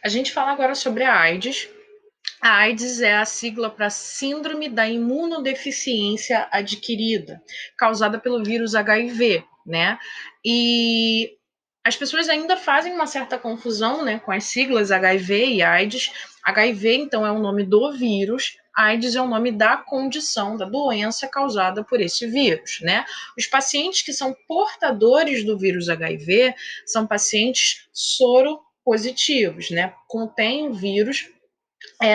A gente fala agora sobre a AIDS. A AIDS é a sigla para Síndrome da Imunodeficiência Adquirida, causada pelo vírus HIV, né? E as pessoas ainda fazem uma certa confusão, né, com as siglas HIV e AIDS. HIV, então, é o nome do vírus, AIDS é o nome da condição, da doença causada por esse vírus, né? Os pacientes que são portadores do vírus HIV são pacientes soropositivos, né? Contém o vírus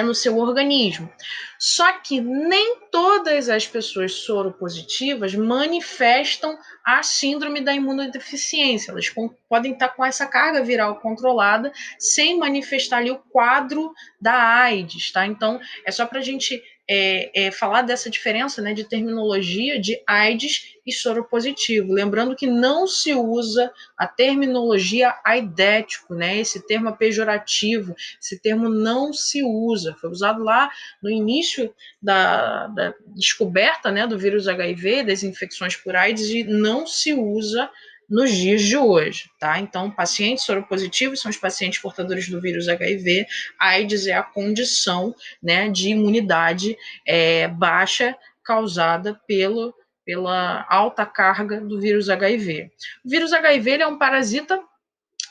no seu organismo. Só que nem todas as pessoas soropositivas manifestam a síndrome da imunodeficiência. Elas podem estar com essa carga viral controlada sem manifestar ali o quadro da AIDS, tá? Então, é só para a gente falar dessa diferença, né, de terminologia de AIDS e soropositivo. Lembrando que não se usa a terminologia aidético, né? Esse termo é pejorativo, esse termo não se usa. Foi usado lá no início da descoberta, né, do vírus HIV, das infecções por AIDS, e não se usa nos dias de hoje, tá? Então, pacientes soropositivos são os pacientes portadores do vírus HIV, AIDS é a condição, né, de imunidade baixa causada pela alta carga do vírus HIV. O vírus HIV ele é um parasita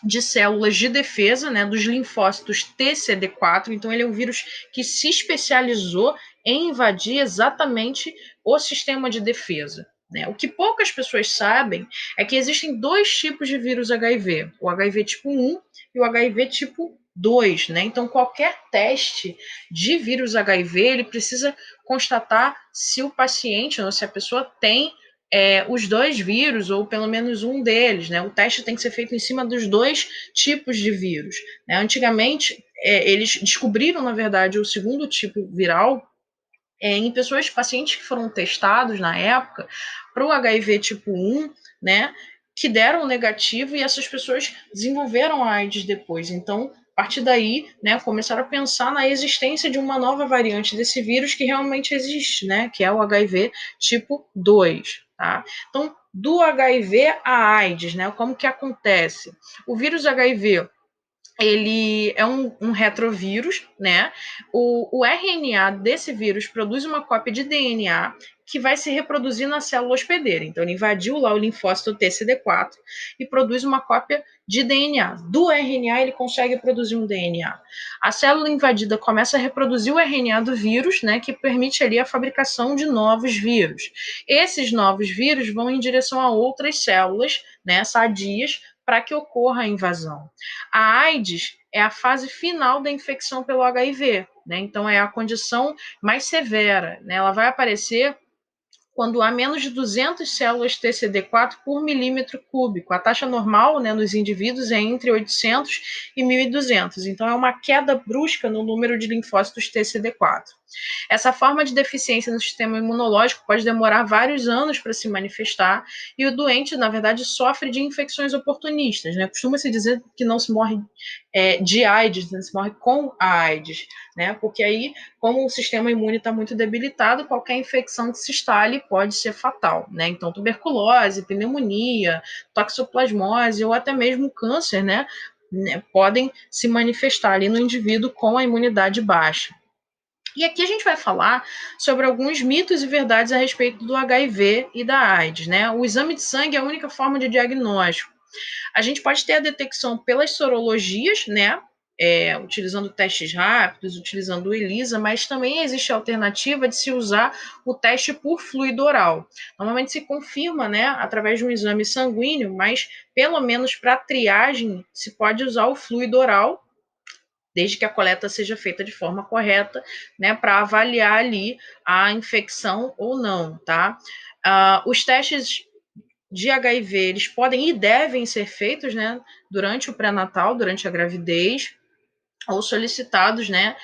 de células de defesa, né, dos linfócitos TCD4. Então, ele é um vírus que se especializou em invadir exatamente o sistema de defesa. Né? O que poucas pessoas sabem é que existem dois tipos de vírus HIV: o HIV tipo 1 e o HIV tipo 2. Né? Então, qualquer teste de vírus HIV ele precisa constatar se o paciente ou se a pessoa tem os dois vírus, ou pelo menos um deles, né? O teste tem que ser feito em cima dos dois tipos de vírus. Né? Antigamente, eles descobriram, na verdade, o segundo tipo viral em pessoas, pacientes que foram testados na época para o HIV tipo 1, né? Que deram negativo, e essas pessoas desenvolveram a AIDS depois. Então, a partir daí, né, começaram a pensar na existência de uma nova variante desse vírus que realmente existe, né, que é o HIV tipo 2. Tá? Então, do HIV à AIDS, né, como que acontece? O vírus HIV ele é um retrovírus, né? O RNA desse vírus produz uma cópia de DNA que vai se reproduzir na célula hospedeira. Então, ele invadiu lá o linfócito TCD4 e produz uma cópia de DNA. Do RNA, ele consegue produzir um DNA. A célula invadida começa a reproduzir o RNA do vírus, né, que permite ali a fabricação de novos vírus. Esses novos vírus vão em direção a outras células, né, sadias, para que ocorra a invasão. A AIDS é a fase final da infecção pelo HIV, né? Então é a condição mais severa, né? Ela vai aparecer quando há menos de 200 células TCD4 por milímetro cúbico. A taxa normal, né, nos indivíduos é entre 800 e 1.200. Então, é uma queda brusca no número de linfócitos TCD4. Essa forma de deficiência no sistema imunológico pode demorar vários anos para se manifestar, e o doente, na verdade, sofre de infecções oportunistas. Né? Costuma-se dizer que não se morre de AIDS, não se morre com a AIDS, né? Porque aí, como o sistema imune está muito debilitado, qualquer infecção que se instale pode ser fatal. Né? Então, tuberculose, pneumonia, toxoplasmose ou até mesmo câncer, né, podem se manifestar ali no indivíduo com a imunidade baixa. E aqui a gente vai falar sobre alguns mitos e verdades a respeito do HIV e da AIDS, né? O exame de sangue é a única forma de diagnóstico. A gente pode ter a detecção pelas sorologias, né? Utilizando testes rápidos, utilizando o ELISA, mas também existe a alternativa de se usar o teste por fluido oral. Normalmente se confirma, né, através de um exame sanguíneo, mas pelo menos para triagem se pode usar o fluido oral, desde que a coleta seja feita de forma correta, né, para avaliar ali a infecção ou não, tá? Os testes de HIV, eles podem e devem ser feitos, né, durante o pré-natal, durante a gravidez, ou solicitados, né,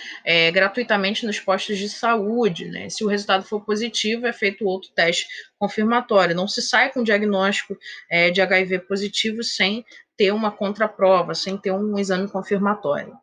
gratuitamente nos postos de saúde, né? Se o resultado for positivo, é feito outro teste confirmatório. Não se sai com diagnóstico de HIV positivo sem ter uma contraprova, sem ter um exame confirmatório.